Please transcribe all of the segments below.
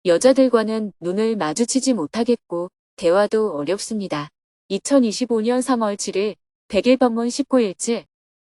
여자들과는 눈을 마주치지 못하겠고 대화도 어렵습니다. 2025년 3월 7일 100일 법문 19일째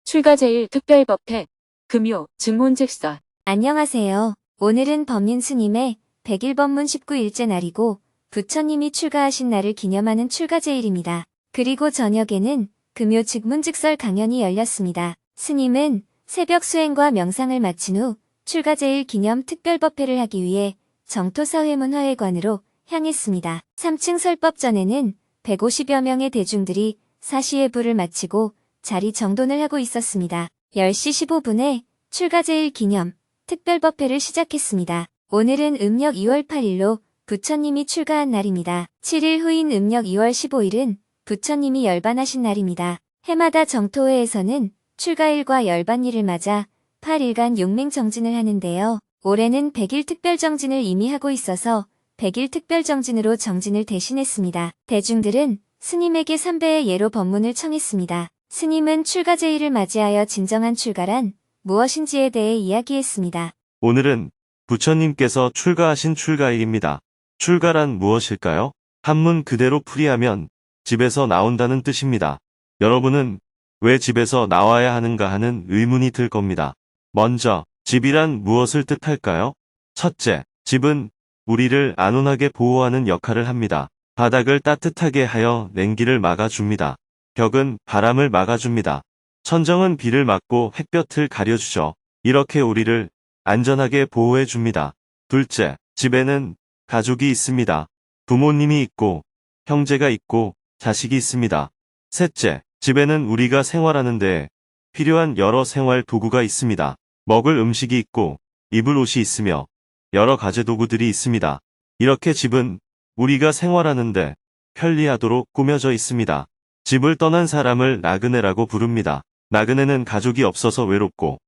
출가 제1특별법회 금요 증문즉설. 안녕하세요. 오늘은 법린 스님의 100일 법문 19일째 날이고 부처님이 출가하신 날을 기념하는 출가 제일입니다. 그리고 저녁에는 금요 증문즉설 강연이 열렸습니다. 스님은 새벽 수행과 명상을 마친 후 출가 제일 기념 특별법회를 하기 위해 정토사회문화회관으로 향했습니다. 3층 설법전에는 150여 명의 대중들이 사시예불을 마치고 자리 정돈을 하고 있었습니다. 10시 15분에 출가 제일 기념 특별법회를 시작했습니다. 오늘은 음력 2월 8일로 부처님이 출가한 날입니다. 7일 후인 음력 2월 15일은 부처님이 열반하신 날입니다. 해마다 정토회에서는 출가일과 열반일을 맞아 8일간 용맹정진을 하는데요. 올해는 100일 특별정진을 이미 하고 있어서 100일 특별정진으로 정진을 대신했습니다. 대중들은 스님에게 3배의 예로 법문을 청했습니다. 스님은 출가 제일을 맞이하여 진정한 출가란 무엇인지에 대해 이야기했습니다. 오늘은 부처님께서 출가하신 출가일입니다. 출가란 무엇일까요? 한문 그대로 풀이하면 집에서 나온다는 뜻입니다. 여러분은 왜 집에서 나와야 하는가 하는 의문이 들 겁니다. 먼저 집이란 무엇을 뜻할까요? 첫째, 집은 우리를 안온하게 보호하는 역할을 합니다. 바닥을 따뜻하게 하여 냉기를 막아줍니다. 벽은 바람을 막아줍니다. 천정은 비를 막고 햇볕을 가려주죠. 이렇게 우리를 안전하게 보호해줍니다. 둘째, 집에는 가족이 있습니다. 부모님이 있고, 형제가 있고, 자식이 있습니다. 셋째, 집에는 우리가 생활하는 데 필요한 여러 생활 도구가 있습니다. 먹을 음식이 있고, 입을 옷이 있으며, 여러 가지 도구들이 있습니다. 이렇게 집은 우리가 생활하는데 편리하도록 꾸며져 있습니다. 집을 떠난 사람을 나그네라고 부릅니다. 나그네는 가족이 없어서 외롭고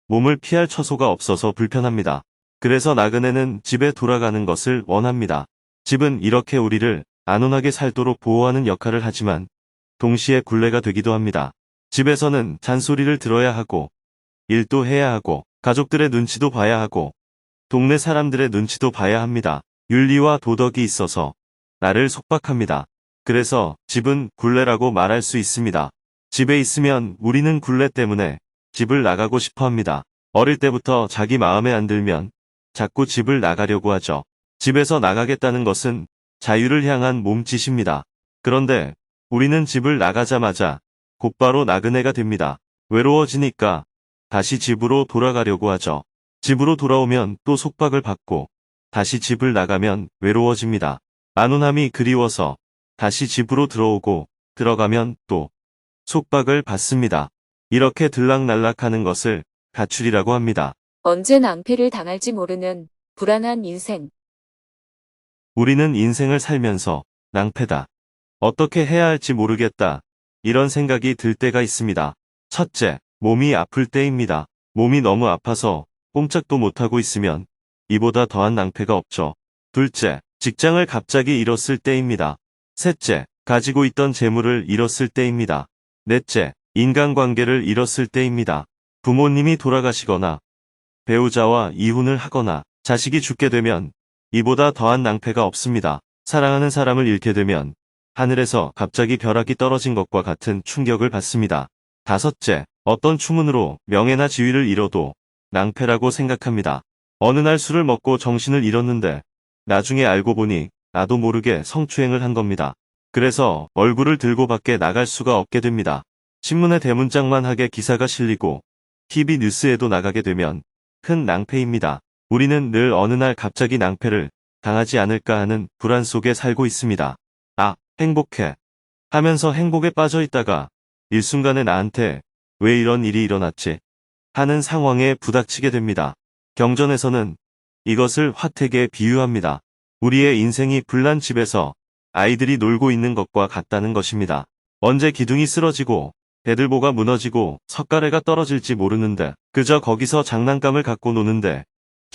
몸을 피할 처소가 없어서 불편합니다. 그래서 나그네는 집에 돌아가는 것을 원합니다. 집은 이렇게 우리를 안온하게 살도록 보호하는 역할을 하지만 동시에 굴레가 되기도 합니다. 집에서는 잔소리를 들어야 하고 일도 해야 하고 가족들의 눈치도 봐야 하고 동네 사람들의 눈치도 봐야 합니다. 윤리와 도덕이 있어서 나를 속박합니다. 그래서 집은 굴레라고 말할 수 있습니다. 집에 있으면 우리는 굴레 때문에 집을 나가고 싶어 합니다. 어릴 때부터 자기 마음에 안 들면 자꾸 집을 나가려고 하죠. 집에서 나가겠다는 것은 자유를 향한 몸짓입니다. 그런데 우리는 집을 나가자마자 곧바로 나그네가 됩니다. 외로워지니까 다시 집으로 돌아가려고 하죠. 집으로 돌아오면 또 속박을 받고 다시 집을 나가면 외로워집니다. 안온함이 그리워서 다시 집으로 들어오고 들어가면 또 속박을 받습니다. 이렇게 들락날락하는 것을 가출이라고 합니다. 언제 낭패를 당할지 모르는 불안한 인생. 우리는 인생을 살면서 낭패다. 어떻게 해야 할지 모르겠다. 이런 생각이 들 때가 있습니다. 첫째, 몸이 아플 때입니다. 몸이 너무 아파서 꼼짝도 못하고 있으면 이보다 더한 낭패가 없죠. 둘째, 직장을 갑자기 잃었을 때입니다. 셋째, 가지고 있던 재물을 잃었을 때입니다. 넷째, 인간관계를 잃었을 때입니다. 부모님이 돌아가시거나 배우자와 이혼을 하거나 자식이 죽게 되면 이보다 더한 낭패가 없습니다. 사랑하는 사람을 잃게 되면 하늘에서 갑자기 벼락이 떨어진 것과 같은 충격을 받습니다. 다섯째, 어떤 추문으로 명예나 지위를 잃어도 낭패라고 생각합니다. 어느 날 술을 먹고 정신을 잃었는데 나중에 알고 보니 나도 모르게 성추행을 한 겁니다. 그래서 얼굴을 들고 밖에 나갈 수가 없게 됩니다. 신문에 대문짝만하게 기사가 실리고 TV 뉴스에도 나가게 되면 큰 낭패입니다. 우리는 늘 어느 날 갑자기 낭패를 당하지 않을까 하는 불안 속에 살고 있습니다. 아, 행복해 하면서 행복에 빠져 있다가 일순간에 나한테 왜 이런 일이 일어났지 하는 상황에 부닥치게 됩니다. 경전에서는 이것을 화택에 비유합니다. 우리의 인생이 불난 집에서 아이들이 놀고 있는 것과 같다는 것입니다. 언제 기둥이 쓰러지고 배들보가 무너지고 석가래가 떨어질지 모르는데 그저 거기서 장난감을 갖고 노는데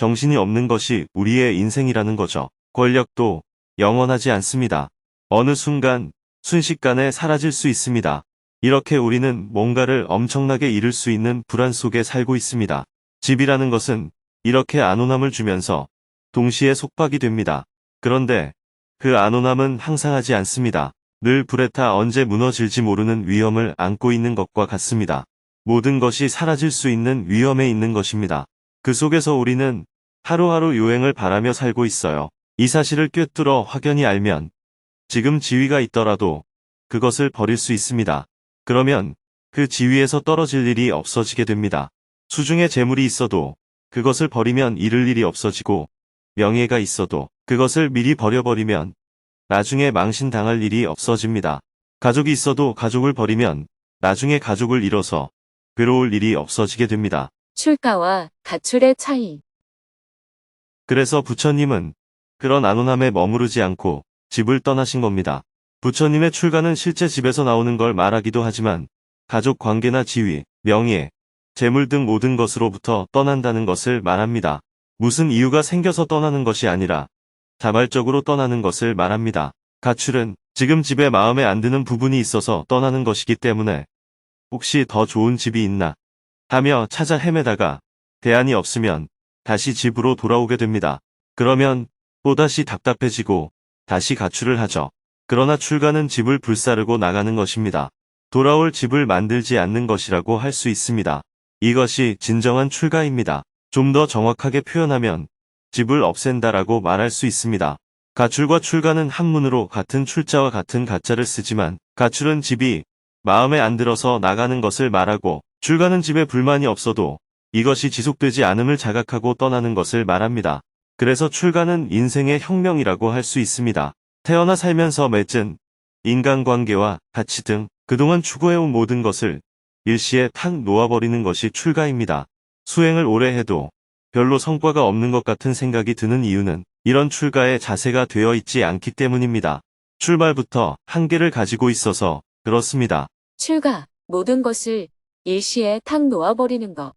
정신이 없는 것이 우리의 인생이라는 거죠. 권력도 영원하지 않습니다. 어느 순간, 순식간에 사라질 수 있습니다. 이렇게 우리는 뭔가를 엄청나게 잃을 수 있는 불안 속에 살고 있습니다. 집이라는 것은 이렇게 안온함을 주면서 동시에 속박이 됩니다. 그런데 그 안온함은 항상하지 않습니다. 늘 불에 타 언제 무너질지 모르는 위험을 안고 있는 것과 같습니다. 모든 것이 사라질 수 있는 위험에 있는 것입니다. 그 속에서 우리는 하루하루 요행을 바라며 살고 있어요. 이 사실을 꿰뚫어 확연히 알면 지금 지위가 있더라도 그것을 버릴 수 있습니다. 그러면 그 지위에서 떨어질 일이 없어지게 됩니다. 수중에 재물이 있어도 그것을 버리면 잃을 일이 없어지고 명예가 있어도 그것을 미리 버려버리면 나중에 망신당할 일이 없어집니다. 가족이 있어도 가족을 버리면 나중에 가족을 잃어서 괴로울 일이 없어지게 됩니다. 출가와 가출의 차이. 그래서 부처님은 그런 안온함에 머무르지 않고 집을 떠나신 겁니다. 부처님의 출가는 실제 집에서 나오는 걸 말하기도 하지만 가족 관계나 지위, 명예, 재물 등 모든 것으로부터 떠난다는 것을 말합니다. 무슨 이유가 생겨서 떠나는 것이 아니라 자발적으로 떠나는 것을 말합니다. 가출은 지금 집에 마음에 안 드는 부분이 있어서 떠나는 것이기 때문에 혹시 더 좋은 집이 있나 하며 찾아 헤매다가 대안이 없으면 다시 집으로 돌아오게 됩니다. 그러면 또다시 답답해지고 다시 가출을 하죠. 그러나 출가는 집을 불사르고 나가는 것입니다. 돌아올 집을 만들지 않는 것이라고 할 수 있습니다. 이것이 진정한 출가입니다. 좀 더 정확하게 표현하면 집을 없앤다라고 말할 수 있습니다. 가출과 출가는 한문으로 같은 출자와 같은 가자를 쓰지만 가출은 집이 마음에 안 들어서 나가는 것을 말하고 출가는 집에 불만이 없어도 이것이 지속되지 않음을 자각하고 떠나는 것을 말합니다. 그래서 출가는 인생의 혁명이라고 할 수 있습니다. 태어나 살면서 맺은 인간관계와 가치 등 그동안 추구해온 모든 것을 일시에 탁 놓아버리는 것이 출가입니다. 수행을 오래 해도 별로 성과가 없는 것 같은 생각이 드는 이유는 이런 출가의 자세가 되어 있지 않기 때문입니다. 출발부터 한계를 가지고 있어서 그렇습니다. 출가, 모든 것을 일시에 탁 놓아버리는 것.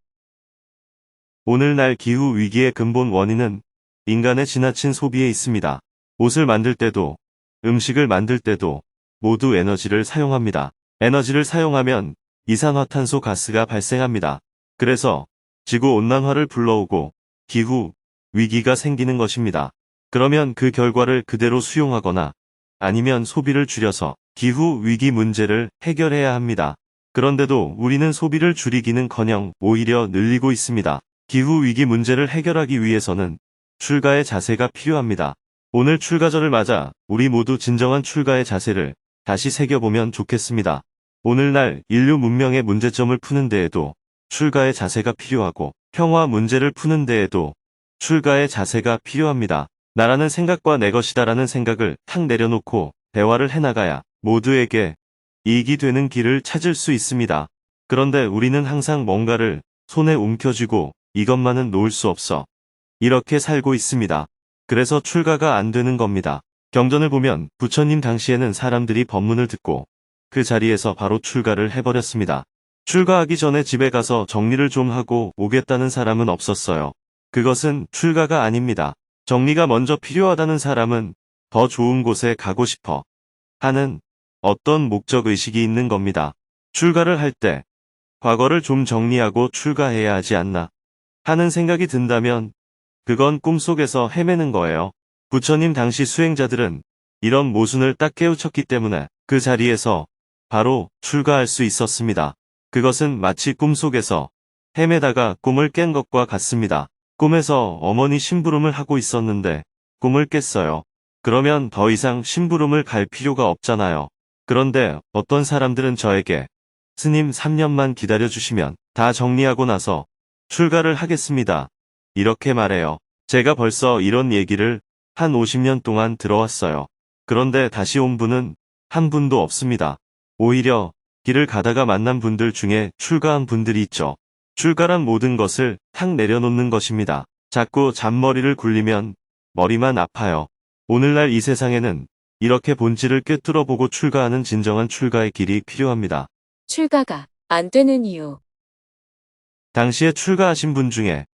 오늘날 기후 위기의 근본 원인은 인간의 지나친 소비에 있습니다. 옷을 만들 때도 음식을 만들 때도 모두 에너지를 사용합니다. 에너지를 사용하면 이산화탄소 가스가 발생합니다. 그래서 지구온난화를 불러오고 기후 위기가 생기는 것입니다. 그러면 그 결과를 그대로 수용하거나 아니면 소비를 줄여서 기후 위기 문제를 해결해야 합니다. 그런데도 우리는 소비를 줄이기는커녕 오히려 늘리고 있습니다. 기후 위기 문제를 해결하기 위해서는 출가의 자세가 필요합니다. 오늘 출가절을 맞아 우리 모두 진정한 출가의 자세를 다시 새겨보면 좋겠습니다. 오늘날 인류 문명의 문제점을 푸는 데에도 출가의 자세가 필요하고 평화 문제를 푸는 데에도 출가의 자세가 필요합니다. 나라는 생각과 내 것이다라는 생각을 탁 내려놓고 대화를 해나가야 모두에게 이익이 되는 길을 찾을 수 있습니다. 그런데 우리는 항상 뭔가를 손에 움켜쥐고 이것만은 놓을 수 없어 이렇게 살고 있습니다. 그래서 출가가 안 되는 겁니다. 경전을 보면 부처님 당시에는 사람들이 법문을 듣고 그 자리에서 바로 출가를 해버렸습니다. 출가하기 전에 집에 가서 정리를 좀 하고 오겠다는 사람은 없었어요. 그것은 출가가 아닙니다. 정리가 먼저 필요하다는 사람은 더 좋은 곳에 가고 싶어 하는 어떤 목적의식이 있는 겁니다. 출가를 할 때 과거를 좀 정리하고 출가해야 하지 않나 하는 생각이 든다면 그건 꿈속에서 헤매는 거예요. 부처님 당시 수행자들은 이런 모순을 딱 깨우쳤기 때문에 그 자리에서 바로 출가할 수 있었습니다. 그것은 마치 꿈속에서 헤매다가 꿈을 깬 것과 같습니다. 꿈에서 어머니 심부름을 하고 있었는데 꿈을 깼어요. 그러면 더 이상 심부름을 갈 필요가 없잖아요. 그런데 어떤 사람들은 저에게 스님 3년만 기다려주시면 다 정리하고 나서 출가를 하겠습니다. 이렇게 말해요. 제가 벌써 이런 얘기를 한 50년 동안 들어왔어요. 그런데 다시 온 분은 한 분도 없습니다. 오히려 길을 가다가 만난 분들 중에 출가한 분들이 있죠. 출가란 모든 것을 탁 내려놓는 것입니다. 자꾸 잔머리를 굴리면 머리만 아파요. 오늘날 이 세상에는 이렇게 본질을 꿰뚫어보고 출가하는 진정한 출가의 길이 필요합니다. 출가가 안 되는 이유. 당시에 출가하신 분 중에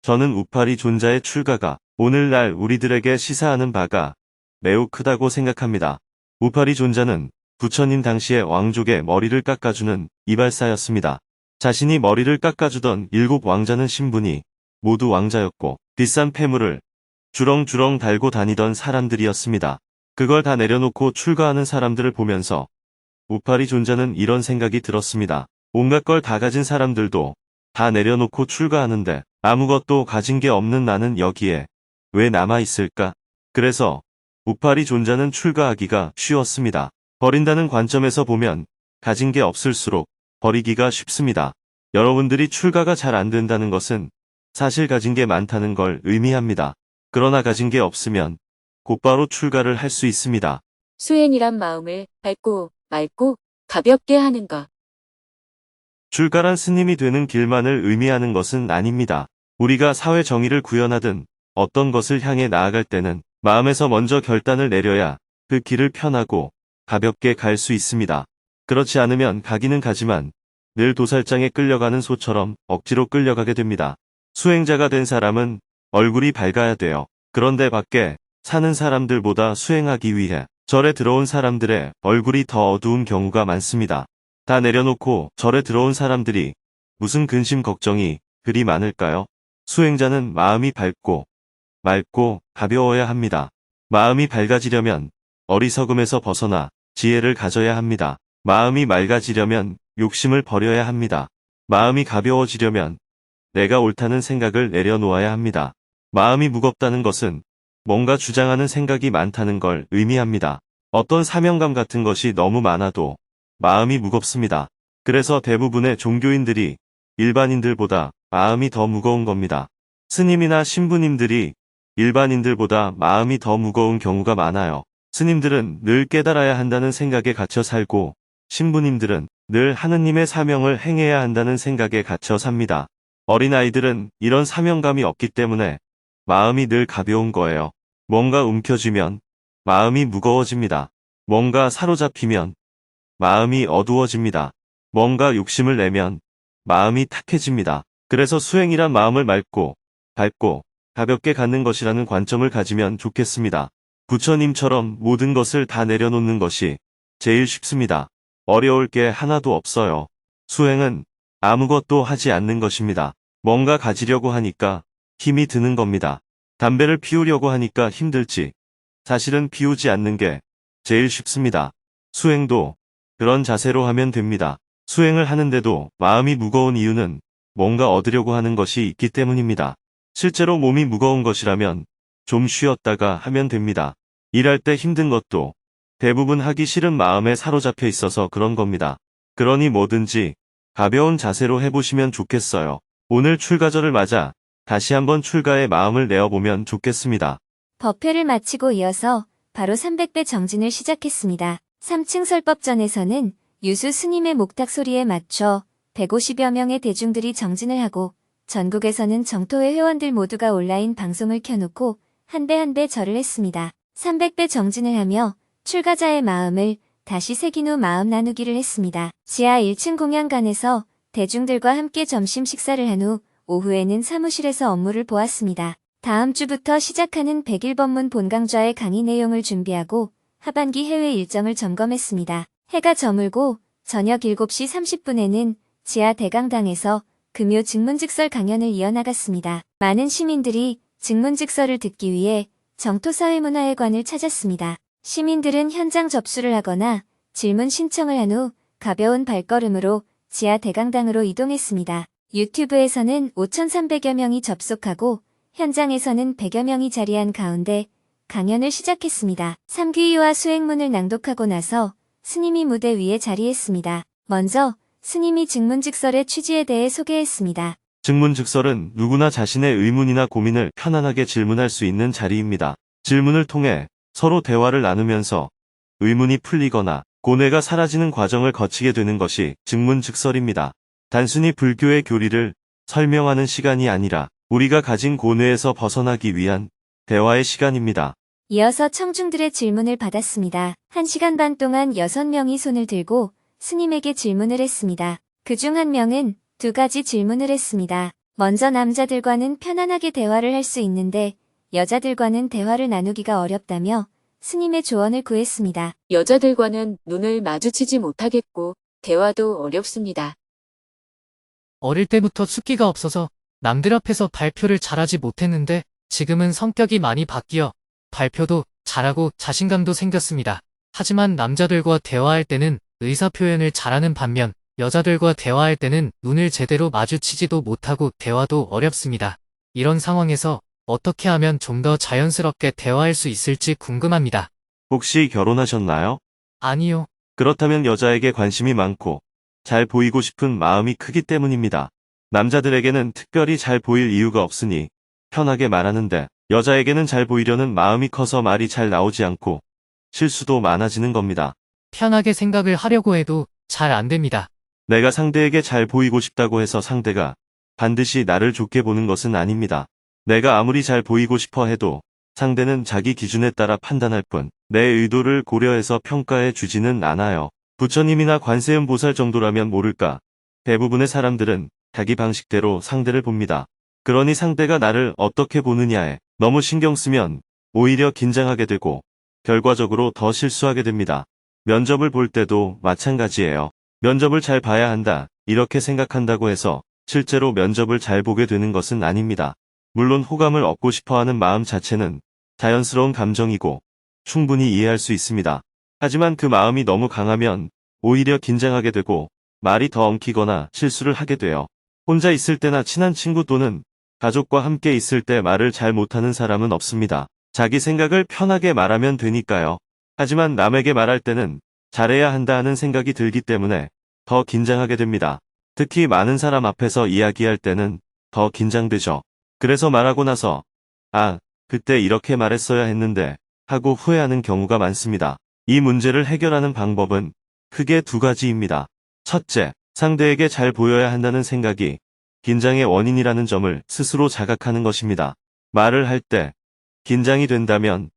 저는 우파리 존자의 출가가 오늘날 우리들에게 시사하는 바가 매우 크다고 생각합니다. 우파리 존자는 부처님 당시의 왕족의 머리를 깎아주는 이발사였습니다. 자신이 머리를 깎아주던 7 왕자는 신분이 모두 왕자였고 비싼 폐물을 주렁주렁 달고 다니던 사람들이었습니다. 그걸 다 내려놓고 출가하는 사람들을 보면서 우파리 존자는 이런 생각이 들었습니다. 온갖 걸 다 가진 사람들도 다 내려놓고 출가하는데 아무것도 가진 게 없는 나는 여기에 왜 남아있을까? 그래서 우파리 존자는 출가하기가 쉬웠습니다. 버린다는 관점에서 보면 가진 게 없을수록 버리기가 쉽습니다. 여러분들이 출가가 잘 안 된다는 것은 사실 가진 게 많다는 걸 의미합니다. 그러나 가진 게 없으면 곧바로 출가를 할 수 있습니다. 수행이란 마음을 밝고 맑고 가볍게 하는 것. 출가란 스님이 되는 길만을 의미하는 것은 아닙니다. 우리가 사회 정의를 구현하든 어떤 것을 향해 나아갈 때는 마음에서 먼저 결단을 내려야 그 길을 편하고 가볍게 갈 수 있습니다. 그렇지 않으면 가기는 가지만 늘 도살장에 끌려가는 소처럼 억지로 끌려가게 됩니다. 수행자가 된 사람은 얼굴이 밝아야 돼요. 그런데 밖에 사는 사람들보다 수행하기 위해 절에 들어온 사람들의 얼굴이 더 어두운 경우가 많습니다. 다 내려놓고 절에 들어온 사람들이 무슨 근심 걱정이 그리 많을까요? 수행자는 마음이 밝고 맑고 가벼워야 합니다. 마음이 밝아지려면 어리석음에서 벗어나 지혜를 가져야 합니다. 마음이 맑아지려면 욕심을 버려야 합니다. 마음이 가벼워지려면 내가 옳다는 생각을 내려놓아야 합니다. 마음이 무겁다는 것은 뭔가 주장하는 생각이 많다는 걸 의미합니다. 어떤 사명감 같은 것이 너무 많아도 마음이 무겁습니다. 그래서 대부분의 종교인들이 일반인들보다 마음이 더 무거운 겁니다. 스님이나 신부님들이 일반인들보다 마음이 더 무거운 경우가 많아요. 스님들은 늘 깨달아야 한다는 생각에 갇혀 살고 신부님들은 늘 하느님의 사명을 행해야 한다는 생각에 갇혀 삽니다. 어린아이들은 이런 사명감이 없기 때문에 마음이 늘 가벼운 거예요. 뭔가 움켜쥐면 마음이 무거워집니다. 뭔가 사로잡히면 마음이 어두워집니다. 뭔가 욕심을 내면 마음이 탁해집니다. 그래서 수행이란 마음을 맑고 밝고 가볍게 갖는 것이라는 관점을 가지면 좋겠습니다. 부처님처럼 모든 것을 다 내려놓는 것이 제일 쉽습니다. 어려울 게 하나도 없어요. 수행은 아무것도 하지 않는 것입니다. 뭔가 가지려고 하니까 힘이 드는 겁니다. 담배를 피우려고 하니까 힘들지. 사실은 피우지 않는 게 제일 쉽습니다. 수행도 그런 자세로 하면 됩니다. 수행을 하는데도 마음이 무거운 이유는 뭔가 얻으려고 하는 것이 있기 때문입니다. 실제로 몸이 무거운 것이라면 좀 쉬었다가 하면 됩니다. 일할 때 힘든 것도 대부분 하기 싫은 마음에 사로잡혀 있어서 그런 겁니다. 그러니 뭐든지 가벼운 자세로 해보시면 좋겠어요. 오늘 출가절을 맞아 다시 한번 출가의 마음을 내어보면 좋겠습니다. 법회를 마치고 이어서 바로 300배 정진을 시작했습니다. 3층 설법전에서는 유수 스님의 목탁 소리에 맞춰 150여 명의 대중들이 정진을 하고 전국에서는 정토회 회원들 모두가 온라인 방송을 켜놓고 한 배 한 배 절을 했습니다. 300배 정진을 하며 출가자의 마음을 다시 새긴 후 마음 나누기를 했습니다. 지하 1층 공양관에서 대중들과 함께 점심 식사를 한 후 오후에는 사무실에서 업무를 보았습니다. 다음 주부터 시작하는 100일 법문 본강좌의 강의 내용을 준비하고 하반기 해외 일정을 점검했습니다. 해가 저물고 저녁 7시 30분에는 지하 대강당에서 금요 증문즉설 강연을 이어나갔습니다. 많은 시민들이 증문즉설을 듣기 위해 정토사회문화회관을 찾았습니다. 시민들은 현장 접수를 하거나 질문 신청을 한 후 가벼운 발걸음으로 지하 대강당으로 이동했습니다. 유튜브에서는 5,300여 명이 접속하고 현장에서는 100여 명이 자리한 가운데 강연을 시작했습니다. 삼귀유와 수행문을 낭독하고 나서 스님이 무대 위에 자리했습니다. 먼저 스님이 증문즉설의 취지에 대해 소개했습니다. 증문즉설은 누구나 자신의 의문이나 고민을 편안하게 질문할 수 있는 자리입니다. 질문을 통해 서로 대화를 나누면서 의문이 풀리거나 고뇌가 사라지는 과정을 거치게 되는 것이 증문즉설입니다. 단순히 불교의 교리를 설명하는 시간이 아니라 우리가 가진 고뇌에서 벗어나기 위한 대화의 시간입니다. 이어서 청중들의 질문을 받았습니다. 1시간 반 동안 6명이 손을 들고 스님에게 질문을 했습니다. 그중 한 명은 2가지 질문을 했습니다. 먼저 남자들과는 편안하게 대화를 할 수 있는데 여자들과는 대화를 나누기가 어렵다며 스님의 조언을 구했습니다. 여자들과는 눈을 마주치지 못하겠고 대화도 어렵습니다. 어릴 때부터 숫기가 없어서 남들 앞에서 발표를 잘하지 못했는데 지금은 성격이 많이 바뀌어 발표도 잘하고 자신감도 생겼습니다. 하지만 남자들과 대화할 때는 의사표현을 잘하는 반면 여자들과 대화할 때는 눈을 제대로 마주치지도 못하고 대화도 어렵습니다. 이런 상황에서 어떻게 하면 좀 더 자연스럽게 대화할 수 있을지 궁금합니다. 혹시 결혼하셨나요? 아니요. 그렇다면 여자에게 관심이 많고 잘 보이고 싶은 마음이 크기 때문입니다. 남자들에게는 특별히 잘 보일 이유가 없으니 편하게 말하는데 여자에게는 잘 보이려는 마음이 커서 말이 잘 나오지 않고 실수도 많아지는 겁니다. 편하게 생각을 하려고 해도 잘 안 됩니다. 내가 상대에게 잘 보이고 싶다고 해서 상대가 반드시 나를 좋게 보는 것은 아닙니다. 내가 아무리 잘 보이고 싶어 해도 상대는 자기 기준에 따라 판단할 뿐 내 의도를 고려해서 평가해 주지는 않아요. 부처님이나 관세음 보살 정도라면 모를까. 대부분의 사람들은 자기 방식대로 상대를 봅니다. 그러니 상대가 나를 어떻게 보느냐에 너무 신경 쓰면 오히려 긴장하게 되고 결과적으로 더 실수하게 됩니다. 면접을 볼 때도 마찬가지예요. 면접을 잘 봐야 한다, 이렇게 생각한다고 해서 실제로 면접을 잘 보게 되는 것은 아닙니다. 물론 호감을 얻고 싶어하는 마음 자체는 자연스러운 감정이고 충분히 이해할 수 있습니다. 하지만 그 마음이 너무 강하면 오히려 긴장하게 되고 말이 더 엉키거나 실수를 하게 돼요. 혼자 있을 때나 친한 친구 또는 가족과 함께 있을 때 말을 잘 못하는 사람은 없습니다. 자기 생각을 편하게 말하면 되니까요. 하지만 남에게 말할 때는 잘해야 한다 하는 생각이 들기 때문에 더 긴장하게 됩니다. 특히 많은 사람 앞에서 이야기할 때는 더 긴장되죠. 그래서 말하고 나서 그때 이렇게 말했어야 했는데 하고 후회하는 경우가 많습니다. 이 문제를 해결하는 방법은 크게 두 가지입니다. 첫째, 상대에게 잘 보여야 한다는 생각이 긴장의 원인이라는 점을 스스로 자각하는 것입니다. 말을 할 때 긴장이 된다면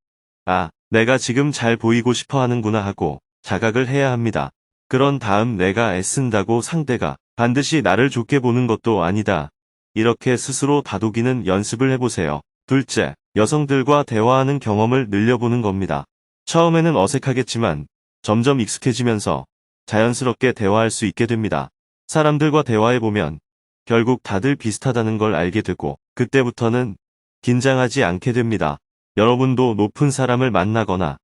내가 지금 잘 보이고 싶어 하는구나 하고 자각을 해야 합니다. 그런 다음 내가 애쓴다고 상대가 반드시 나를 좋게 보는 것도 아니다. 이렇게 스스로 다독이는 연습을 해보세요. 둘째, 여성들과 대화하는 경험을 늘려보는 겁니다. 처음에는 어색하겠지만 점점 익숙해지면서 자연스럽게 대화할 수 있게 됩니다. 사람들과 대화해보면 결국 다들 비슷하다는 걸 알게 되고 그때부터는 긴장하지 않게 됩니다. 여러분도 높은 사람을 만나거나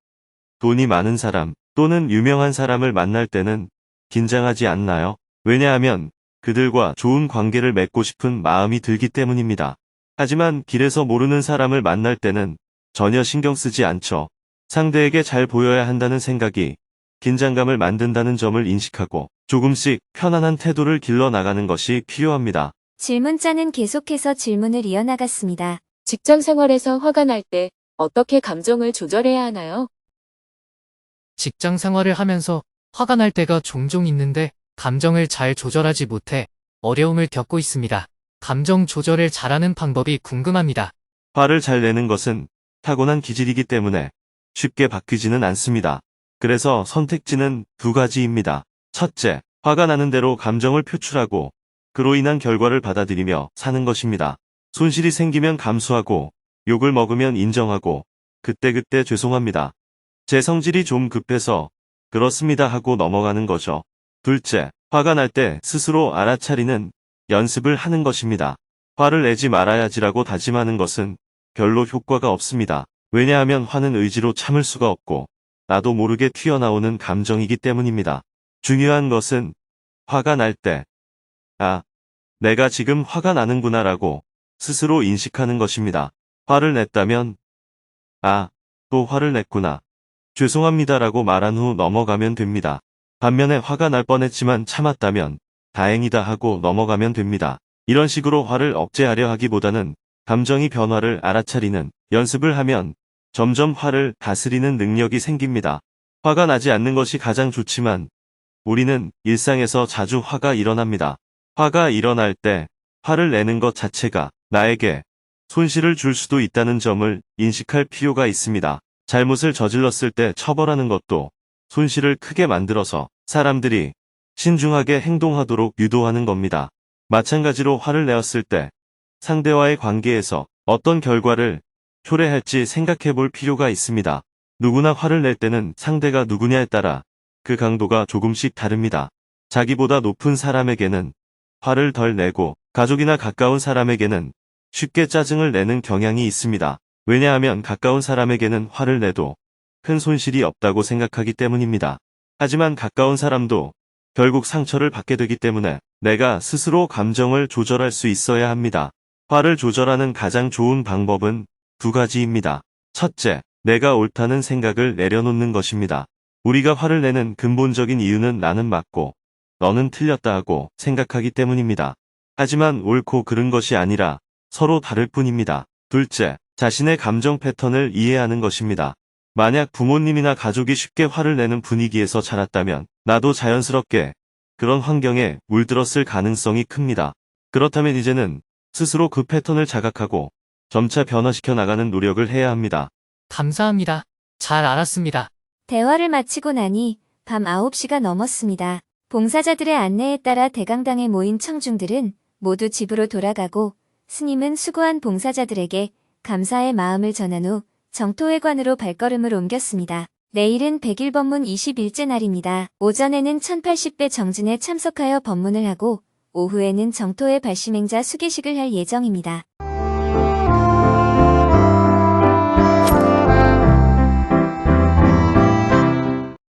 돈이 많은 사람 또는 유명한 사람을 만날 때는 긴장하지 않나요? 왜냐하면 그들과 좋은 관계를 맺고 싶은 마음이 들기 때문입니다. 하지만 길에서 모르는 사람을 만날 때는 전혀 신경 쓰지 않죠. 상대에게 잘 보여야 한다는 생각이 긴장감을 만든다는 점을 인식하고 조금씩 편안한 태도를 길러 나가는 것이 필요합니다. 질문자는 계속해서 질문을 이어나갔습니다. 직장 생활에서 화가 날 때 어떻게 감정을 조절해야 하나요? 직장 생활을 하면서 화가 날 때가 종종 있는데 감정을 잘 조절하지 못해 어려움을 겪고 있습니다. 감정 조절을 잘하는 방법이 궁금합니다. 화를 잘 내는 것은 타고난 기질이기 때문에 쉽게 바뀌지는 않습니다. 그래서 선택지는 두 가지입니다. 첫째, 화가 나는 대로 감정을 표출하고 그로 인한 결과를 받아들이며 사는 것입니다. 손실이 생기면 감수하고 욕을 먹으면 인정하고 그때그때 죄송합니다. 제 성질이 좀 급해서 그렇습니다 하고 넘어가는 거죠. 둘째, 화가 날 때 스스로 알아차리는 연습을 하는 것입니다. 화를 내지 말아야지라고 다짐하는 것은 별로 효과가 없습니다. 왜냐하면 화는 의지로 참을 수가 없고 나도 모르게 튀어나오는 감정이기 때문입니다. 중요한 것은 화가 날 때, 내가 지금 화가 나는구나라고 스스로 인식하는 것입니다. 화를 냈다면, 또 화를 냈구나. 죄송합니다라고 말한 후 넘어가면 됩니다. 반면에 화가 날 뻔했지만 참았다면 다행이다 하고 넘어가면 됩니다. 이런 식으로 화를 억제하려 하기보다는 감정의 변화를 알아차리는 연습을 하면 점점 화를 다스리는 능력이 생깁니다. 화가 나지 않는 것이 가장 좋지만 우리는 일상에서 자주 화가 일어납니다. 화가 일어날 때 화를 내는 것 자체가 나에게 손실을 줄 수도 있다는 점을 인식할 필요가 있습니다. 잘못을 저질렀을 때 처벌하는 것도 손실을 크게 만들어서 사람들이 신중하게 행동하도록 유도하는 겁니다. 마찬가지로 화를 내었을 때 상대와의 관계에서 어떤 결과를 초래할지 생각해 볼 필요가 있습니다. 누구나 화를 낼 때는 상대가 누구냐에 따라 그 강도가 조금씩 다릅니다. 자기보다 높은 사람에게는 화를 덜 내고 가족이나 가까운 사람에게는 쉽게 짜증을 내는 경향이 있습니다. 왜냐하면 가까운 사람에게는 화를 내도 큰 손실이 없다고 생각하기 때문입니다. 하지만 가까운 사람도 결국 상처를 받게 되기 때문에 내가 스스로 감정을 조절할 수 있어야 합니다. 화를 조절하는 가장 좋은 방법은 두 가지입니다. 첫째, 내가 옳다는 생각을 내려놓는 것입니다. 우리가 화를 내는 근본적인 이유는 나는 맞고 너는 틀렸다 하고 생각하기 때문입니다. 하지만 옳고 그른 것이 아니라 서로 다를 뿐입니다. 둘째, 자신의 감정 패턴을 이해하는 것입니다. 만약 부모님이나 가족이 쉽게 화를 내는 분위기에서 자랐다면 나도 자연스럽게 그런 환경에 물들었을 가능성이 큽니다. 그렇다면 이제는 스스로 그 패턴을 자각하고 점차 변화시켜 나가는 노력을 해야 합니다. 감사합니다. 잘 알았습니다. 대화를 마치고 나니 밤 9시가 넘었습니다. 봉사자들의 안내에 따라 대강당에 모인 청중들은 모두 집으로 돌아가고 스님은 수고한 봉사자들에게 감사의 마음을 전한 후 정토회관으로 발걸음을 옮겼습니다. 내일은 100일 법문 20일째 날입니다. 오전에는 1080배 정진에 참석하여 법문을 하고 오후에는 정토회 발심행자 수계식을 할 예정입니다.